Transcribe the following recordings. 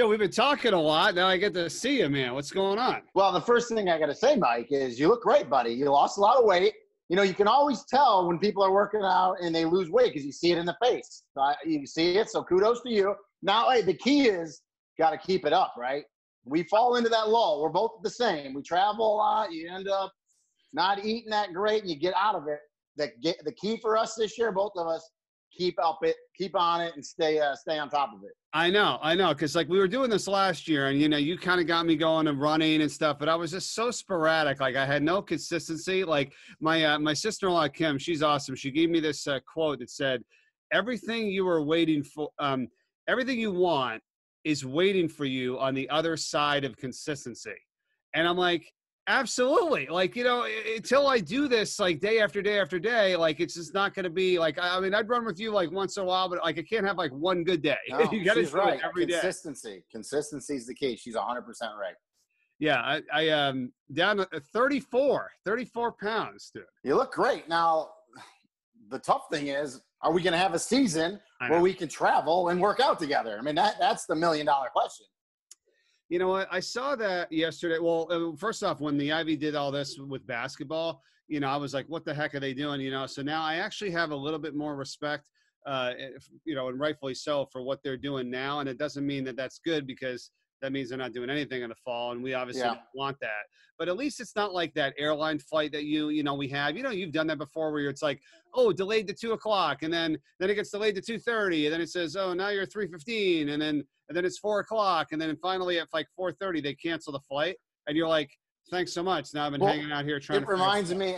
Yeah, we've been talking a lot. Now I get to see you, man. What's going on? Well, the first thing I got to say, Mike, is you look great, buddy. You lost a lot of weight. You know, you can always tell when people are working out and they lose weight because you see it in the face. You see it, so kudos to you. Now, hey, the key is got to keep it up, right? We fall into that lull. We're both the same. We travel a lot. You end up not eating that great, and you get out of it. The key for us this year, both of us, keep on it, and stay on top of it. I know. Because like we were doing this last year and, you kind of got me going and running and stuff, but I was just so sporadic. Like I had no consistency. Like my sister-in-law, Kim, she's awesome. She gave me this quote that said, everything you were waiting for, everything you want is waiting for you on the other side of consistency. And I'm like, absolutely. Like, until I do this like day after day after day, like it's just not going to be like, I mean, I'd run with you like once in a while, but like I can't have like one good day. No, You got to do right. it every day. Consistency is the key. She's 100% right. Yeah. I down to 34 pounds, dude. You look great. Now, the tough thing is, are we going to have a season where we can travel and work out together? I mean, that's the $1 million question. You know what? I saw that yesterday. Well, first off, when the Ivy did all this with basketball, I was like, what the heck are they doing? So now I actually have a little bit more respect, and rightfully so for what they're doing now. And it doesn't mean that that's good because that means they're not doing anything in the fall. And we obviously don't want that. But at least it's not like that airline flight that we have. You've done that before where it's like, oh, delayed to 2:00. And then it gets delayed to 2:30. And then it says, oh, now you're 3:15. And then it's 4:00. And then finally at like 4:30, they cancel the flight. And you're like, thanks so much. Now I've been hanging out here trying to. It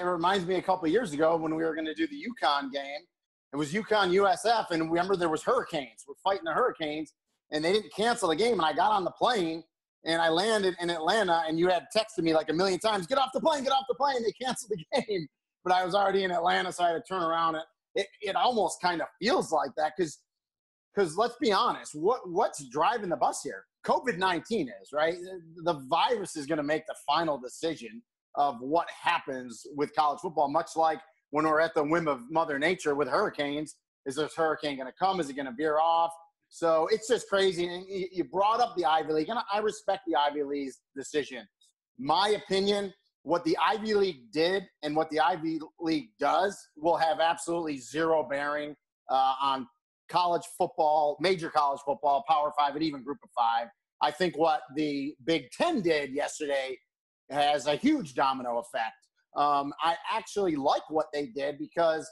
reminds me a couple of years ago when we were going to do the UConn game. It was UConn USF. And remember there was hurricanes. We're fighting the hurricanes. And they didn't cancel the game. And I got on the plane and I landed in Atlanta. And you had texted me like a million times, get off the plane. They canceled the game. But I was already in Atlanta, so I had to turn around. It almost kind of feels like that because let's be honest, what's driving the bus here? COVID-19 is, right? The virus is going to make the final decision of what happens with college football, much like when we're at the whim of Mother Nature with hurricanes. Is this hurricane going to come? Is it going to veer off? So it's just crazy. And you brought up the Ivy League, and I respect the Ivy League's decision. My opinion, what the Ivy League did and what the Ivy League does will have absolutely zero bearing on college football, major college football, Power 5, and even Group of 5. I think what the Big Ten did yesterday has a huge domino effect. I actually like what they did because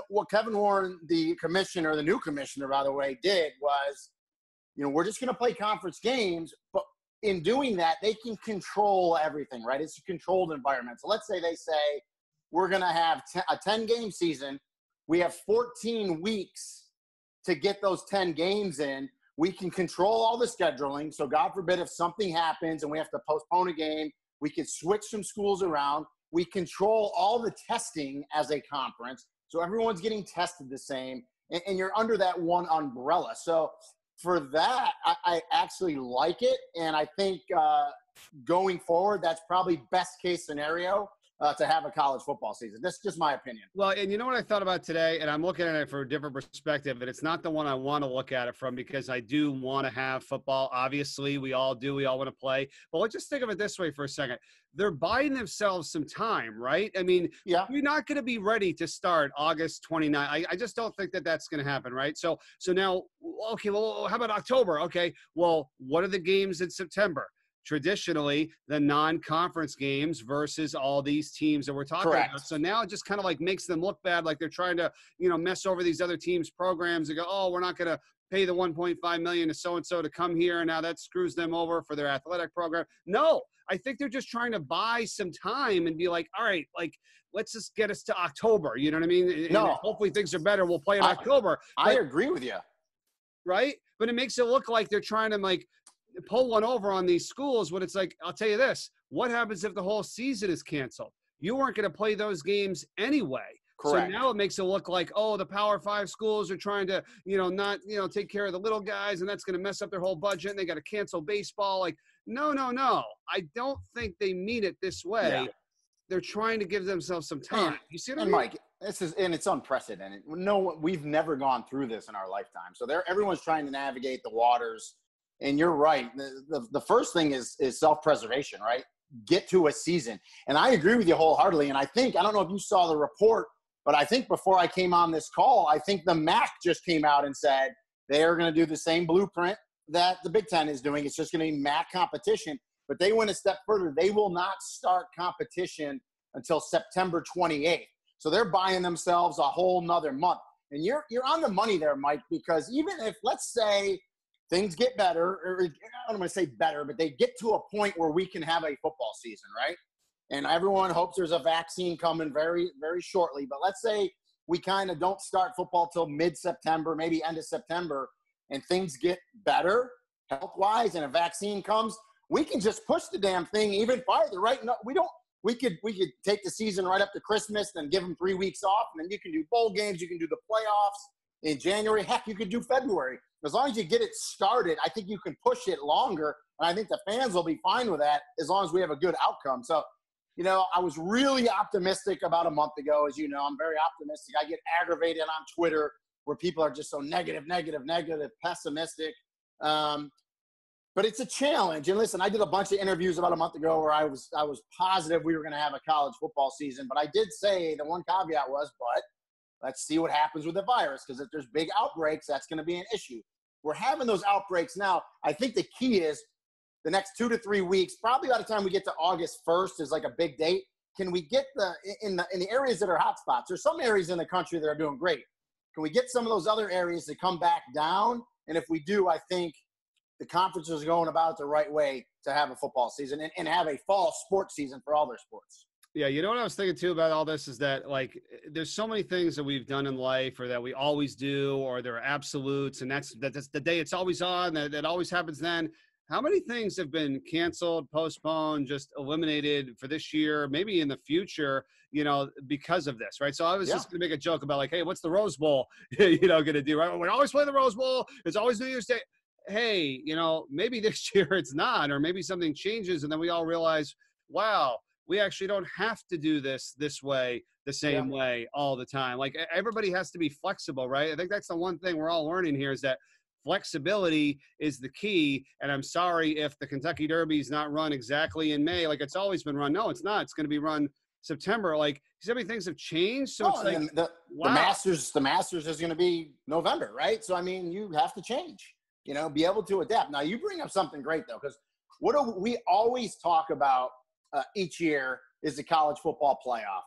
what Kevin Warren, the new commissioner, by the way, did was, we're just going to play conference games, but in doing that, they can control everything, right? It's a controlled environment. So let's say they say we're going to have a 10-game season. We have 14 weeks to get those 10 games in. We can control all the scheduling. So God forbid if something happens and we have to postpone a game, we can switch some schools around. We control all the testing as a conference. So everyone's getting tested the same, and you're under that one umbrella. So for that, I actually like it, and I think going forward, that's probably best case scenario to have a college football season. That's just my opinion. Well, and you know what I thought about today, and I'm looking at it from a different perspective, and it's not the one I want to look at it from because I do want to have football. Obviously, we all do. We all want to play. But let's just think of it this way for a second. They're buying themselves some time, right? I mean, you're not going to be ready to start August 29th. I just don't think that that's going to happen, right? So now, okay, well, how about October? Okay, well, what are the games in September? Traditionally, the non-conference games versus all these teams that we're talking about. So now it just kind of like makes them look bad, like they're trying to, mess over these other teams' programs and go, oh, we're not going to pay the $1.5 million to so-and-so to come here. And now that screws them over for their athletic program. No, I think they're just trying to buy some time and be like, all right, like, let's just get us to October. You know what I mean? No. And hopefully things are better. We'll play in October. I agree with you. Right? But it makes it look like they're trying to like pull one over on these schools when it's like, I'll tell you this, what happens if the whole season is canceled? You weren't going to play those games anyway. Correct. So now it makes it look like, oh, the Power 5 schools are trying to, not, take care of the little guys, and that's going to mess up their whole budget, and they got to cancel baseball. Like, no. I don't think they mean it this way. Yeah. They're trying to give themselves some time. You see what I mean? Mike, it's unprecedented. No, we've never gone through this in our lifetime. So everyone's trying to navigate the waters And you're right. The first thing is self-preservation, right? Get to a season. And I agree with you wholeheartedly. And I don't know if you saw the report, but I think before I came on this call, I think the MAC just came out and said they are going to do the same blueprint that the Big Ten is doing. It's just going to be MAC competition. But they went a step further. They will not start competition until September 28th. So they're buying themselves a whole nother month. And you're on the money there, Mike, because even if, let's say, things get better, or I don't want to say better, but they get to a point where we can have a football season, right? And everyone hopes there's a vaccine coming very, very shortly. But let's say we kind of don't start football till mid-September, maybe end of September, and things get better health-wise and a vaccine comes, we can just push the damn thing even farther, right? No, we could take the season right up to Christmas and give them 3 weeks off, and then you can do bowl games, you can do the playoffs in January. Heck, you could do February. As long as you get it started, I think you can push it longer, and I think the fans will be fine with that as long as we have a good outcome. So, I was really optimistic about a month ago. As you know, I'm very optimistic. I get aggravated on Twitter where people are just so negative, pessimistic. But it's a challenge. And listen, I did a bunch of interviews about a month ago where I was positive we were going to have a college football season. But I did say the one caveat was, but let's see what happens with the virus, because if there's big outbreaks, that's going to be an issue. We're having those outbreaks now. I think the key is the next 2 to 3 weeks, probably by the time we get to August 1st is like a big date. Can we get in the areas that are hotspots? There's some areas in the country that are doing great. Can we get some of those other areas to come back down? And if we do, I think the conferences are going about it the right way to have a football season and have a fall sports season for all their sports. Yeah, you know what I was thinking too about all this is that, like, there's so many things that we've done in life or that we always do, or they're absolutes, and that's the day it's always on, that always happens then. How many things have been canceled, postponed, just eliminated for this year, maybe in the future, because of this, right? So I was just going to make a joke about, like, hey, what's the Rose Bowl, going to do, right? We always play the Rose Bowl. It's always New Year's Day. Hey, maybe this year it's not, or maybe something changes, and then we all realize, wow, we actually don't have to do this way, the same way all the time. Like, everybody has to be flexible, right? I think that's the one thing we're all learning here, is that flexibility is the key. And I'm sorry if the Kentucky Derby is not run exactly in May, like it's always been run. No, it's not. It's going to be run September. Like, so many things have changed. So it's like, the Masters is going to be November, right? So, I mean, you have to change, be able to adapt. Now, you bring up something great, though, because what do we always talk about each year is the college football playoff.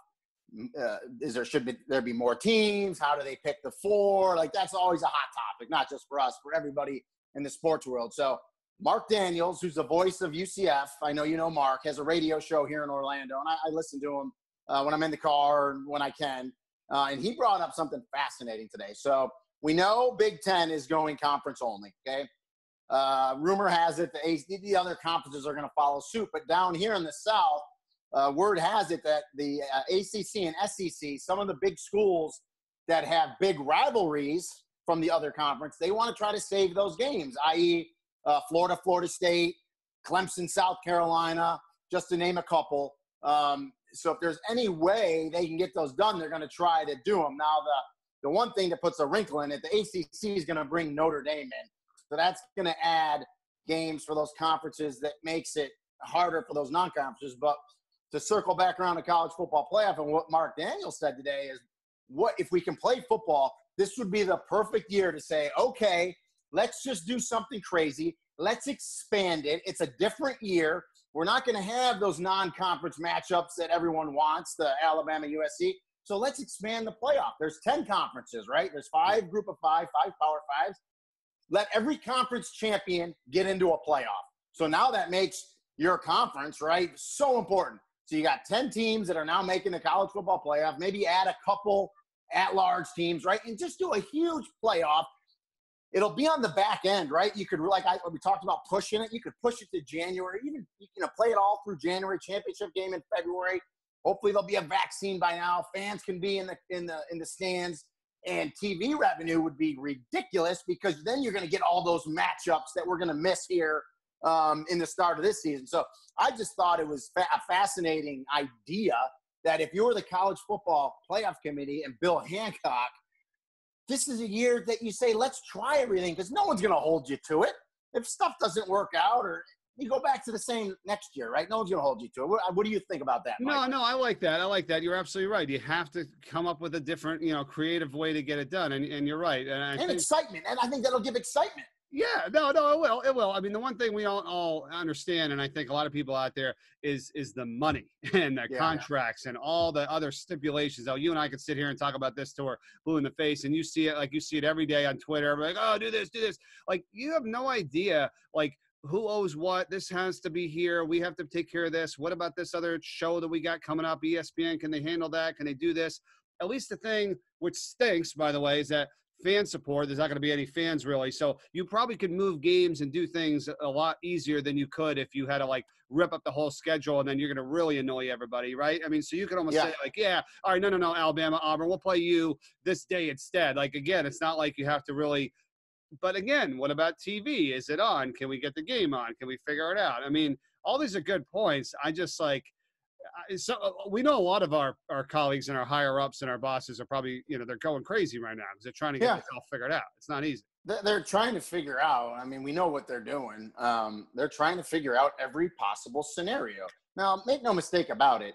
Should there be more teams? How do they pick the 4? Like, that's always a hot topic, not just for us, for everybody in the sports world. So Mark Daniels, who's the voice of UCF, I know you know Mark, has a radio show here in Orlando, and I listen to him when I'm in the car and when I can. And he brought up something fascinating today. So we know Big Ten is going conference only, okay? Rumor has it the other conferences are going to follow suit. But down here in the South, word has it that the ACC and SEC, some of the big schools that have big rivalries from the other conference, they want to try to save those games, i.e. Florida, Florida State, Clemson, South Carolina, just to name a couple. So if there's any way they can get those done, they're going to try to do them. Now, the one thing that puts a wrinkle in it, the ACC is going to bring Notre Dame in. So that's going to add games for those conferences that makes it harder for those non-conferences. But to circle back around the college football playoff, and what Mark Daniels said today is, what if we can play football, this would be the perfect year to say, okay, let's just do something crazy. Let's expand it. It's a different year. We're not going to have those non-conference matchups that everyone wants, the Alabama, USC. So let's expand the playoff. There's 10 conferences, right? There's 5 group of 5, 5 power 5s. Let every conference champion get into a playoff. So now that makes your conference, right, so important. So you got 10 teams that are now making the college football playoff. Maybe add a couple at-large teams, right, and just do a huge playoff. It'll be on the back end, right? You could, we talked about pushing it. You could push it to January, even play it all through January, championship game in February. Hopefully there'll be a vaccine by now. Fans can be in the stands. And TV revenue would be ridiculous, because then you're going to get all those matchups that we're going to miss here in the start of this season. So I just thought it was a fascinating idea that if you were the college football playoff committee and Bill Hancock, this is a year that you say, let's try everything, because no one's going to hold you to it. if stuff doesn't work out, or you go back to the same next year, right? No one's going to hold you to it. What do you think about that, Mike? No, I like that. I like that. You're absolutely right. You have to come up with a different, creative way to get it done. And you're right. And I think excitement. And I think that'll give excitement. Yeah, no, it will. It will. I mean, the one thing we all understand, and I think a lot of people out there, is the money and the contracts and all the other stipulations. Now, you and I could sit here and talk about this till we're blue in the face, and you see it every day on Twitter. Like, oh, do this. Like, you have no idea, like, who owes what. This has to be here. We have to take care of this. What about this other show that we got coming up? ESPN, can they handle that? Can they do this? At least the thing, which stinks, by the way, is that fan support, there's not going to be any fans really. So you probably could move games and do things a lot easier than you could if you had to like rip up the whole schedule, and then you're going to really annoy everybody, right? I mean, so you could almost say like, all right, no, Alabama, Auburn, we'll play you this day instead. Like, again, it's not like you have to really, but again, what about TV? Is it on? Can we get the game on? Can we figure it out? I mean, all these are good points. I just like, so we know a lot of our colleagues and our higher ups and our bosses are probably, they're going crazy right now because they're trying to get this all figured out. It's not easy. They're trying to figure out. I mean, we know what they're doing. They're trying to figure out every possible scenario. Now, make no mistake about it.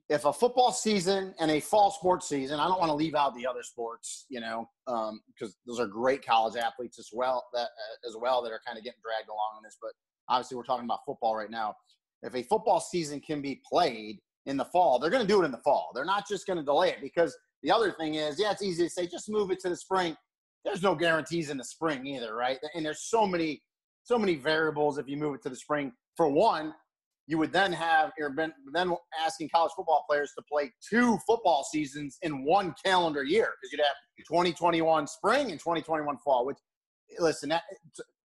If a football season and a fall sports season, I don't want to leave out the other sports, because those are great college athletes as well that are kind of getting dragged along in this. But obviously, we're talking about football right now. If a football season can be played in the fall, they're going to do it in the fall. They're not just going to delay it, because the other thing is, it's easy to say, just move it to the spring. There's no guarantees in the spring either, right? And there's so many variables if you move it to the spring. For one, you would then asking college football players to play 2 football seasons in one calendar year, because you'd have 2021 spring and 2021 fall, which, listen, that,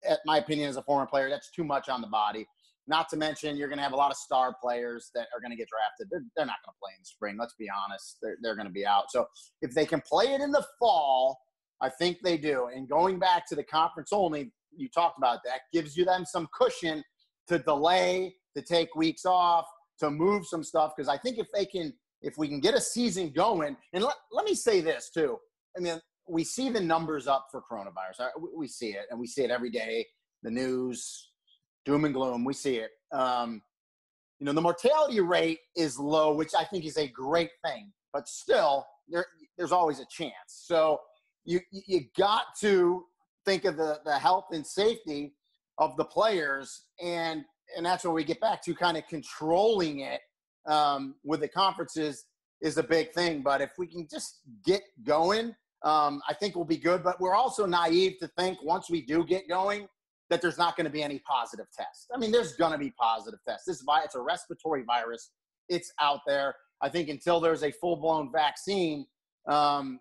at my opinion as a former player, that's too much on the body. Not to mention, you're going to have a lot of star players that are going to get drafted. They're not going to play in the spring. Let's be honest. They're going to be out. So if they can play it in the fall, I think they do. And going back to the conference only, you talked about that, gives you them some cushion to delay, to take weeks off, to move some stuff. Because I think if we can get a season going, and let me say this too. I mean, we see the numbers up for coronavirus. We see it, and we see it every day. The news, doom and gloom, we see it. The mortality rate is low, which I think is a great thing, but still there's always a chance. So you got to think of the health and safety of the players, and that's where we get back to kind of controlling it with the conferences is a big thing. But if we can just get going, I think we'll be good. But we're also naive to think once we do get going that there's not going to be any positive tests. I mean, there's going to be positive tests. It's a respiratory virus. It's out there. I think until there's a full-blown vaccine, when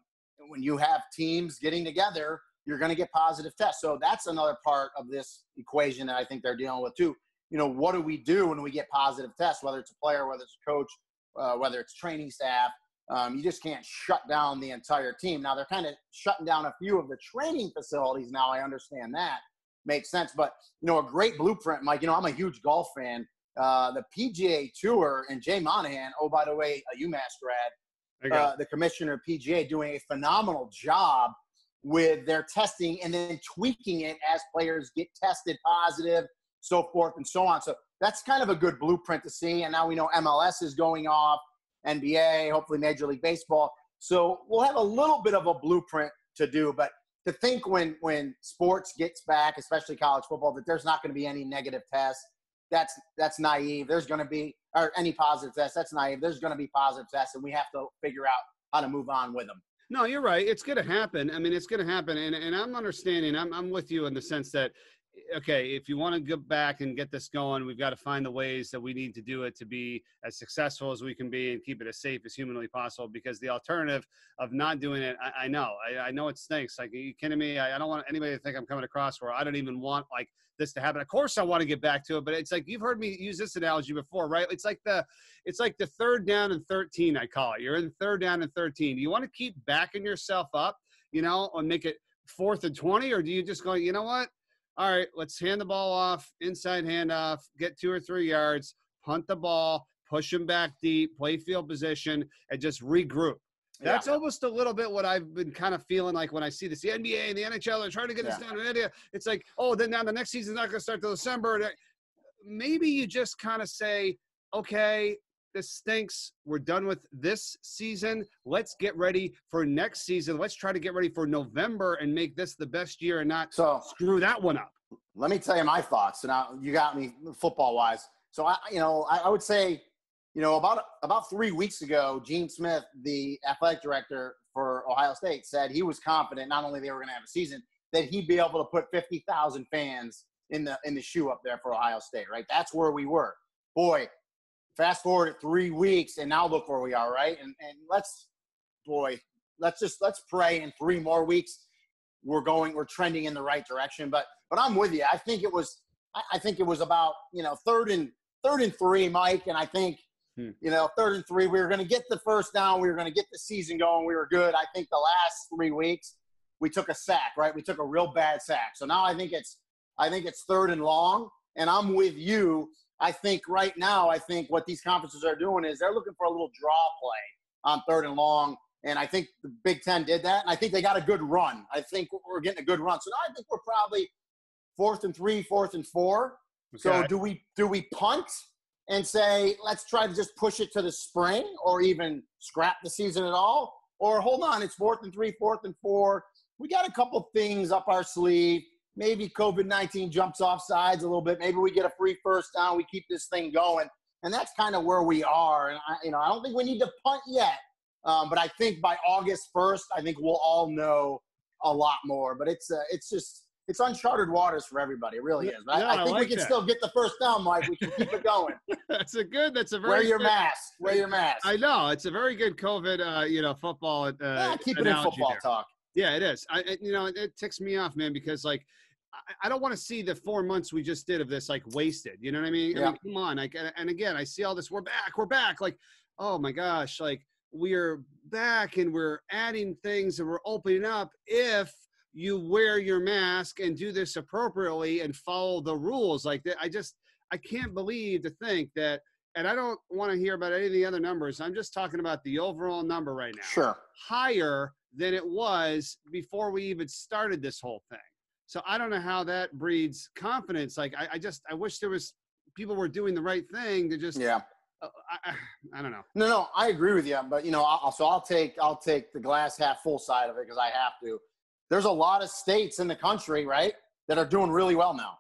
you have teams getting together, you're going to get positive tests. So that's another part of this equation that I think they're dealing with too. What do we do when we get positive tests, whether it's a player, whether it's a coach, whether it's training staff? You just can't shut down the entire team. Now, they're kind of shutting down a few of the training facilities now. I understand that. Makes sense. But, a great blueprint, Mike, I'm a huge golf fan. The PGA Tour and Jay Monahan, oh, by the way, a UMass grad, the commissioner of PGA, doing a phenomenal job with their testing and then tweaking it as players get tested positive, so forth and so on. So that's kind of a good blueprint to see. And now we know MLS is going off, NBA, hopefully Major League Baseball. So we'll have a little bit of a blueprint to do. But to think when sports gets back, especially college football, that there's not going to be any negative tests, that's naive. There's going to be – or any positive tests, that's naive. There's going to be positive tests, and we have to figure out how to move on with them. No, you're right. It's going to happen. I mean, it's going to happen. And I'm understanding. I'm with you in the sense that, okay, if you want to go back and get this going, we've got to find the ways that we need to do it to be as successful as we can be and keep it as safe as humanly possible, because the alternative of not doing it, I know it stinks. Like, are you kidding me? I don't want anybody to think I'm coming across where I don't even want like this to happen. Of course I want to get back to it, but it's like, you've heard me use this analogy before, right? It's like the 3rd down and 13, I call it. You're in 3rd down and 13. Do you want to keep backing yourself up, and make it 4th and 20? Or do you just go, you know what? All right, let's hand the ball off, inside handoff, get 2 or 3 yards, punt the ball, push him back deep, play field position, and just regroup. That's almost a little bit what I've been kind of feeling like when I see this. The NBA and the NHL are trying to get this down in India. It's like, oh, then now the next season's not going to start till December. Maybe you just kind of say, okay, this stinks. We're done with this season. Let's get ready for next season. Let's try to get ready for November and make this the best year and not screw that one up. Let me tell you my thoughts. Now you got me football-wise. So I would say, about 3 weeks ago, Gene Smith, the athletic director for Ohio State, said he was confident not only they were going to have a season, that he'd be able to put 50,000 fans in the shoe up there for Ohio State, right? That's where we were. Boy, fast forward 3 weeks, and now look where we are, right? And let's pray in 3 more weeks we're trending in the right direction. But I'm with you. I think it was about third and 3, Mike, and I think. 3rd and 3, we were going to get the first down. We were going to get the season going. We were good. I think the last 3 weeks, we took a sack, right? We took a real bad sack. So now I think it's 3rd and long, and I'm with you. I think right now, what these conferences are doing is they're looking for a little draw play on 3rd and long, and I think the Big Ten did that, and I think they got a good run. I think we're getting a good run. So now I think we're probably 4th and 3, 4th and 4. Okay. So do we punt and say, let's try to just push it to the spring or even scrap the season at all? Or hold on, it's 4th and 3, 4th and 4. We got a couple things up our sleeve. Maybe COVID-19 jumps off sides a little bit. Maybe we get a free first down. We keep this thing going. And that's kind of where we are. And, I don't think we need to punt yet. But I think by August 1st, I think we'll all know a lot more. But it's uncharted waters for everybody. It really is. I think we can still get the first down, Mike. We can keep it going. That's a very Wear your mask. Wear your mask. I know. It's a very good COVID, football. Keep it in football there. Talk. Yeah, it is. It ticks me off, man, because I don't want to see the 4 months we just did of this wasted. You know what I mean? Yeah. I mean, come on. And again, I see all this. We're back. Oh my gosh, we're back and we're adding things and we're opening up if you wear your mask and do this appropriately and follow the rules like that. I can't believe to think that, and I don't want to hear about any of the other numbers. I'm just talking about the overall number right now. Sure. Higher than it was before we even started this whole thing. So I don't know how that breeds confidence. I wish there was people were doing the right thing to just, I don't know. No, I agree with you. But, I'll take the glass half full side of it because I have to. There's a lot of states in the country, right, that are doing really well now.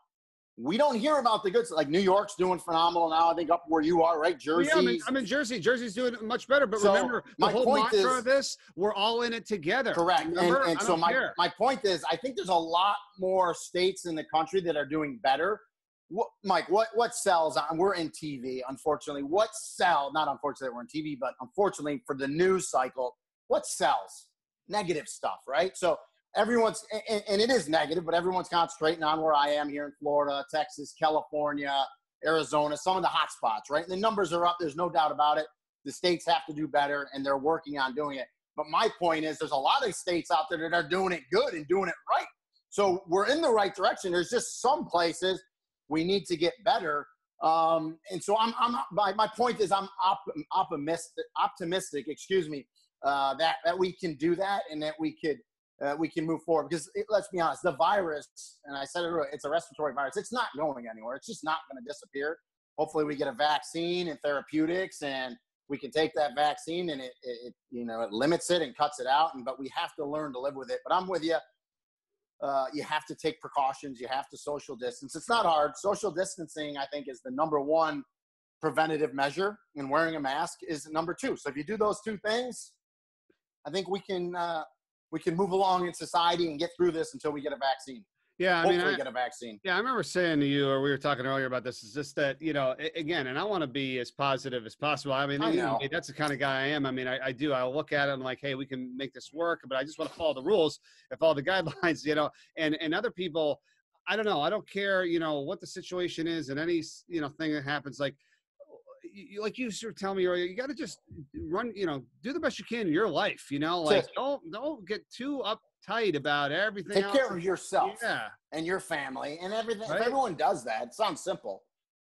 We don't hear about the good stuff. Like New York's doing phenomenal now, I think, up where you are, right? Jersey. Yeah, I'm in Jersey. Jersey's doing much better. But remember, the whole mantra of this, we're all in it together. Correct. And so my point is, I think there's a lot more states in the country that are doing better. Mike, what sells? We're in TV, unfortunately. Not unfortunately we're in TV, but unfortunately for the news cycle, what sells? Negative stuff, right? So everyone's, and it is negative, but everyone's concentrating on where I am here in Florida, Texas, California, Arizona, some of the hot spots, right? And the numbers are up. There's no doubt about it. The states have to do better, and they're working on doing it. But my point is there's a lot of states out there that are doing it good and doing it right. So we're in the right direction. There's just some places we need to get better. And so my point is I'm optimistic, that we can do that and that we can move forward. Because let's be honest, the virus, and I said it earlier, it's a respiratory virus. It's not going anywhere. It's just not going to disappear. Hopefully we get a vaccine and therapeutics, and we can take that vaccine and it limits it and cuts it out. But we have to learn to live with it. But I'm with you. You have to take precautions. You have to social distance. It's not hard. Social distancing, I think, is the number one preventative measure, and wearing a mask is number two. So if you do those two things, I think we can move along in society and get through this until we get a vaccine. Yeah, Hopefully get a vaccine. Yeah, I remember saying to you, or we were talking earlier about this, is just that, again, and I want to be as positive as possible. I know. That's the kind of guy I am. I do. I'll look at it and like, hey, we can make this work, but I just want to follow the rules and follow the guidelines, and other people, I don't know. I don't care, what the situation is and any, thing that happens. Like you sort of tell me earlier, you got to just run, do the best you can in your life, don't get too uptight about everything. Take care of yourself and your family and everything. Right? If everyone does that, it sounds simple.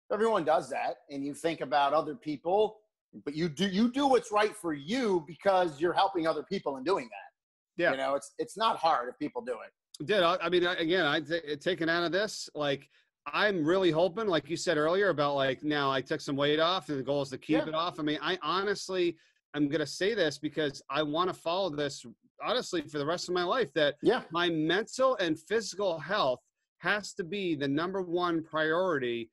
If everyone does that and you think about other people, but you do what's right for you because you're helping other people in doing that. Yeah. You know, it's not hard if people do it. Did I mean, again, taken out of this, like, I'm really hoping, like you said earlier about, like, now I took some weight off and the goal is to keep it off. I mean, I honestly, I'm going to say this because I want to follow this honestly for the rest of my life, that my mental and physical health has to be the number one priority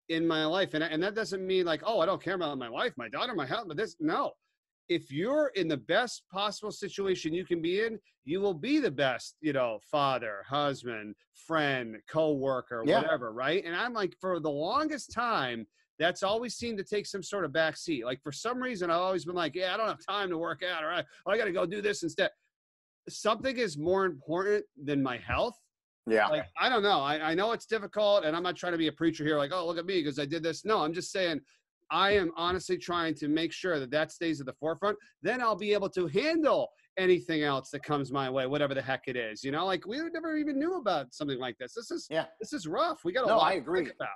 in my life. And that doesn't mean like, oh, I don't care about my wife, my daughter, my health, but no. If you're in the best possible situation you can be in, you will be the best, father, husband, friend, coworker, whatever, right? And I'm like, for the longest time, that's always seemed to take some sort of backseat. Like, for some reason, I've always been like, I don't have time to work out, or I got to go do this instead. Something is more important than my health. Yeah. Like, I don't know. I know it's difficult, and I'm not trying to be a preacher here, like, oh, look at me because I did this. No, I'm just saying, I am honestly trying to make sure that stays at the forefront. Then I'll be able to handle anything else that comes my way, whatever the heck it is. Like, we never even knew about something like this. This is rough. We got a lot to think about.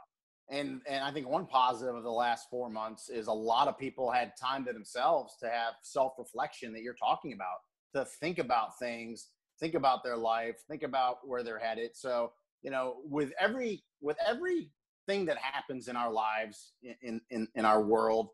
And I think one positive of the last 4 months is a lot of people had time to themselves to have self-reflection that you're talking about, to think about things, think about their life, think about where they're headed. So, with every thing that happens in our lives, in our world,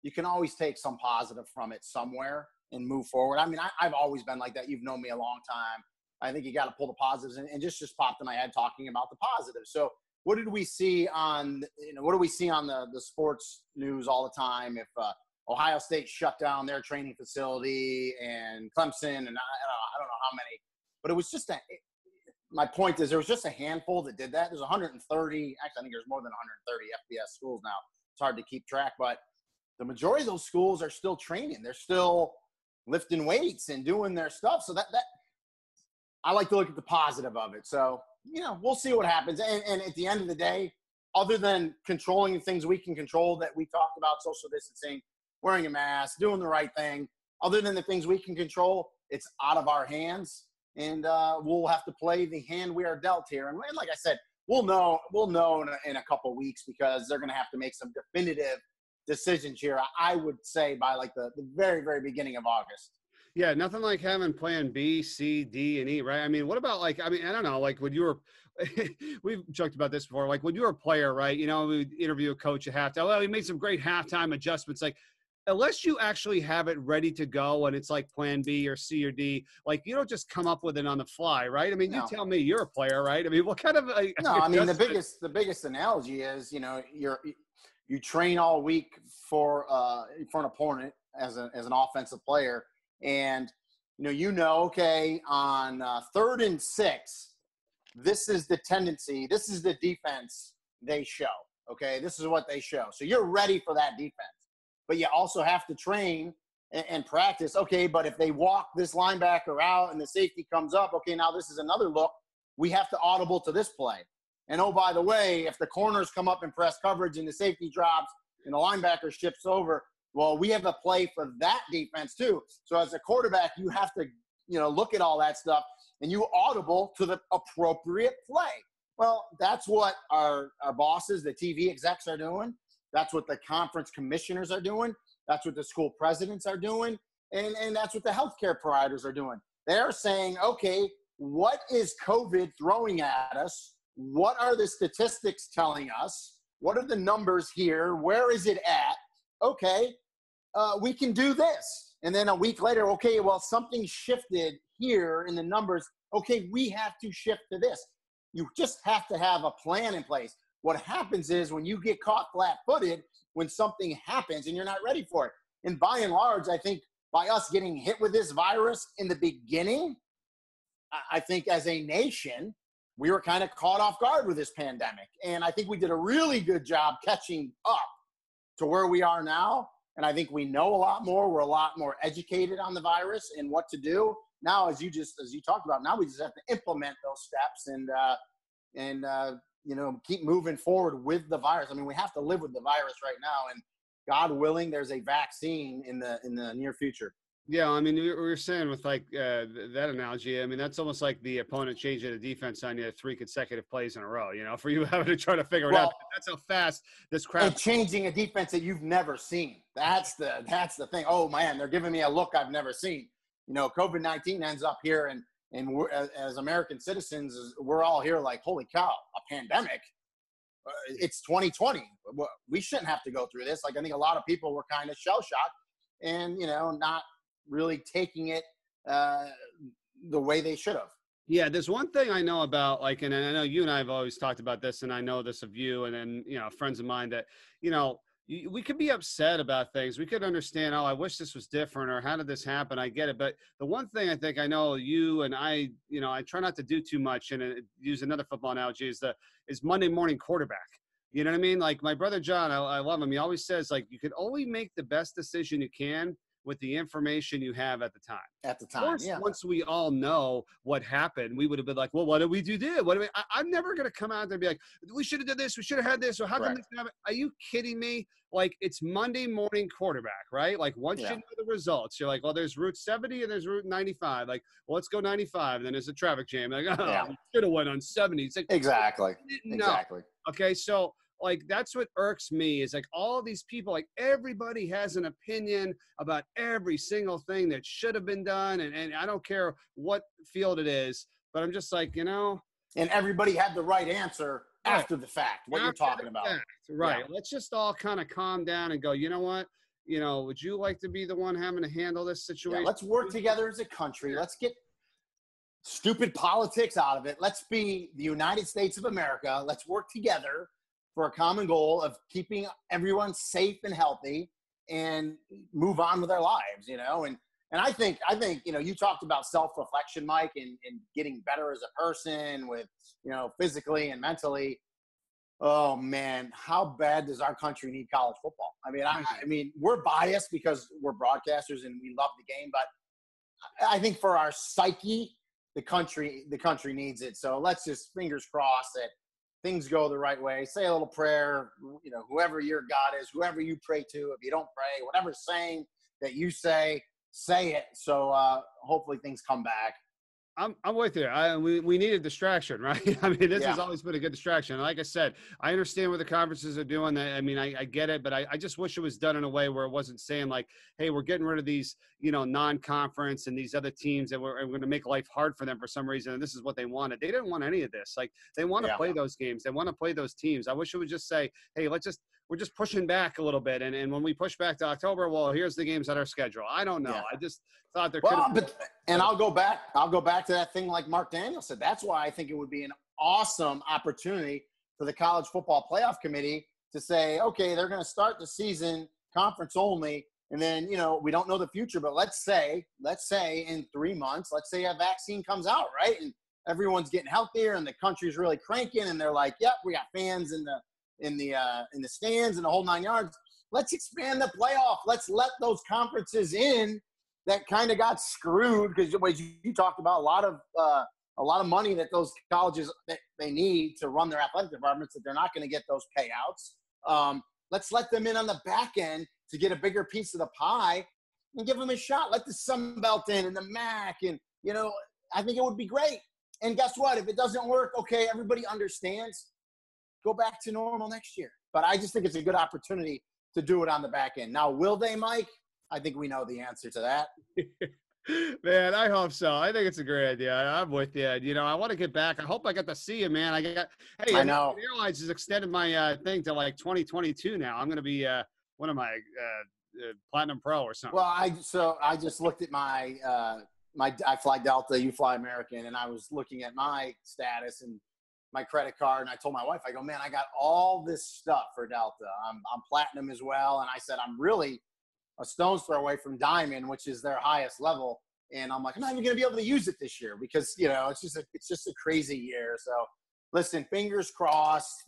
you can always take some positive from it somewhere and move forward. I mean, I've always been like that. You've known me a long time. I think you got to pull the positives, and just popped in my head talking about the positives. So what did we see on, the sports news all the time? If Ohio State shut down their training facility, and Clemson, and I don't know how many, but it was just my point is, there was just a handful that did that. There's 130, actually, I think there's more than 130 FBS schools now. It's hard to keep track, but the majority of those schools are still training. They're still lifting weights and doing their stuff. So that I like to look at the positive of it. So, we'll see what happens. And at the end of the day, other than controlling the things we can control that we talked about, social distancing, wearing a mask, doing the right thing, other than the things we can control, it's out of our hands. And we'll have to play the hand we are dealt here. And like I said, we'll know in a couple of weeks, because they're going to have to make some definitive decisions here, I would say, by like the very, very beginning of August. Yeah, nothing like having plan B, C, D, and E, right? I mean, what about, like, I don't know, like when you were, we've joked about this before, like when you were a player, right? We would interview a coach at halftime. Well, he made some great halftime adjustments. Like, unless you actually have it ready to go and it's like plan B or C or D, like, you don't just come up with it on the fly, right? I mean, you tell me, you're a player, right? I mean, what kind of the biggest analogy is, you train all week for an opponent as an offensive player, and okay, on 3rd and 6, this is the tendency, this is the defense they show. Okay, this is what they show. So you're ready for that defense. But you also have to train and practice. Okay, but if they walk this linebacker out and the safety comes up, okay, now this is another look. We have to audible to this play. And oh, by the way, if the corners come up in press coverage and the safety drops and the linebacker shifts over, well, we have a play for that defense too. So as a quarterback, you have to, look at all that stuff, and you audible to the appropriate play. Well, that's what our bosses, the TV execs, are doing. That's what the conference commissioners are doing. That's what the school presidents are doing. And that's what the healthcare providers are doing. They're saying, okay, what is COVID throwing at us? What are the statistics telling us? What are the numbers here? Where is it at? Okay, we can do this. And then a week later, okay, well, something shifted here in the numbers. Okay, we have to shift to this. You just have to have a plan in place. What happens is, when you get caught flat-footed, when something happens and you're not ready for it. And by and large, I think by us getting hit with this virus in the beginning, I think as a nation, we were kind of caught off guard with this pandemic. And I think we did a really good job catching up to where we are now. And I think we know a lot more. We're a lot more educated on the virus and what to do. Now, as you talked about, now we just have to implement those steps and keep moving forward with the virus. I mean, we have to live with the virus right now, and God willing, there's a vaccine in the near future. Yeah, I mean, we were saying with like that analogy. I mean, that's almost like the opponent changing the defense on you 3 consecutive plays in a row. For you having to try to figure it out. Well, That's how fast this crap. and changing a defense that you've never seen. That's the thing. Oh man, they're giving me a look I've never seen. COVID-19 ends up here, and we're, as American citizens, we're all here like, holy cow, a pandemic. It's 2020. We shouldn't have to go through this. Like, I think a lot of people were kind of shell shocked, and not really taking it the way they should have. Yeah, there's one thing I know about, like, and I know you and I have always talked about this, and I know this of you, and then friends of mine that we could be upset about things. We could understand, oh, I wish this was different, or how did this happen? I get it, but the one thing I think I know you and I, I try not to do too much, and use another football analogy is Monday morning quarterback. You know what I mean? Like my brother John, I love him. He always says, like, you could only make the best decision you can with the information you have at the time. At the Of time, course, yeah. once we all know what happened, we would have been like, well, what did we do? I'm never going to come out there and be like, we should have done this. We should have had this. Or how come this happened? Are you kidding me? Like, it's Monday morning quarterback, right? Like, once you know the results, you're like, well, there's Route 70 and there's Route 95. Like, well, let's go 95. And then there's a traffic jam. Like, oh, we should have went on 70. It's like, exactly. Exactly. Okay, so like that's what irks me is like all these people, like everybody has an opinion about every single thing that should have been done, and I don't care what field it is, but I'm just like, and everybody had the right answer after the fact, what you're talking about. Right. Let's just all kind of calm down and go, you know what? Would you like to be the one having to handle this situation? Let's work together as a country. Let's get stupid politics out of it. Let's be the United States of America. Let's work together for a common goal of keeping everyone safe and healthy and move on with our lives, and I think, you talked about self-reflection, Mike, and getting better as a person with, physically and mentally. Oh man, how bad does our country need college football? I mean, we're biased because we're broadcasters and we love the game, but I think for our psyche, the country needs it. So let's just fingers crossed that things go the right way. Say a little prayer, whoever your God is, whoever you pray to. If you don't pray, whatever saying that you say it. So hopefully things come back. I'm with you. We need a distraction, right? I mean, this has always been a good distraction. Like I said, I understand what the conferences are doing. I mean, I get it, but I just wish it was done in a way where it wasn't saying like, hey, we're getting rid of these, non-conference and these other teams that we're going to make life hard for them for some reason. And this is what they wanted. They didn't want any of this. Like they want to play those games. They want to play those teams. I wish it would just say, hey, we're just pushing back a little bit. And when we push back to October, well, here's the games that are scheduled. I don't know. I just thought there could have and I'll go back to that thing like Mark Daniel said. That's why I think it would be an awesome opportunity for the College Football Playoff Committee to say, okay, they're going to start the season conference only. And then, we don't know the future, but let's say in 3 months, let's say a vaccine comes out, right? And everyone's getting healthier and the country's really cranking and they're like, yep, we got fans in the stands and the whole 9 yards. Let's expand the playoff. Let's let those conferences in that kind of got screwed because you talked about a lot of money that those colleges they need to run their athletic departments that they're not going to get those payouts. Let's let them in on the back end to get a bigger piece of the pie and give them a shot. Let the Sun Belt in and the MAC and I think it would be great. And guess what? If it doesn't work, okay, everybody understands. Go back to normal next year. But I just think it's a good opportunity to do it on the back end. Now, will they, Mike? I think we know the answer to that. Man, I hope so. I think it's a great idea. I'm with you. I want to get back. I hope I get to see you, man. I know. Airlines has extended my thing to like 2022 now. I'm going to be one of my Platinum Pro or something. Well, I just looked at my I fly Delta, you fly American, and I was looking at my status and my credit card, and I told my wife, I go, man, I got all this stuff for Delta. I'm Platinum as well, and I said I'm really a stone's throw away from Diamond, which is their highest level. And I'm like, I'm not even going to be able to use it this year because, it's just a crazy year. So listen, fingers crossed,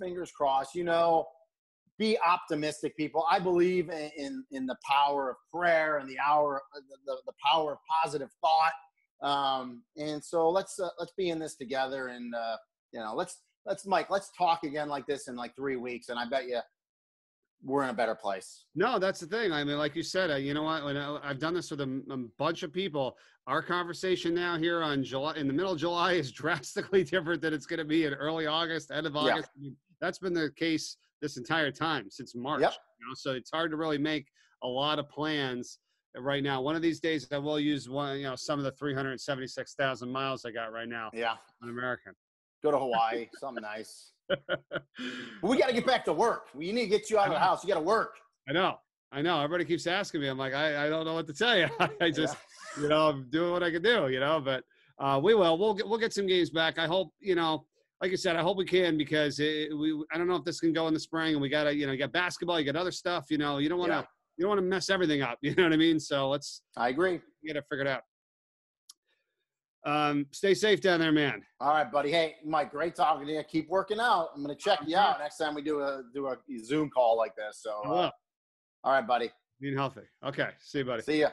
be optimistic, people. I believe in the power of prayer and the power of positive thought. And so let's be in this together. And, let's Mike, let's talk again like this in like 3 weeks. And I bet you we're in a better place. No, that's the thing. I mean, like you said, you know what? When I've done this with a bunch of people, our conversation now here on July, in the middle of July, is drastically different than it's going to be in early August, end of August. I mean, that's been the case this entire time since March. Yep. You know? So it's hard to really make a lot of plans right now. One of these days, I will use some of the 376,000 miles I got right now. Yeah. On American. Go to Hawaii, something nice. But we got to get back to work. We need to get you out of the house. You got to work. I know. Everybody keeps asking me. I'm like, I don't know what to tell you. I just, I'm doing what I can do, but we will. We'll get some games back. I hope, like I said, I hope we can, because I don't know if this can go in the spring, and we got to, you got basketball, you got other stuff, you don't want to mess everything up. You know what I mean? So I agree. Get it figured out. Stay safe down there, man. All right, buddy. Hey, Mike, great talking to you. Keep working out. I'm going to check you out next time we do a Zoom call like this. So, all right, buddy. Being healthy. Okay. See you, buddy. See ya.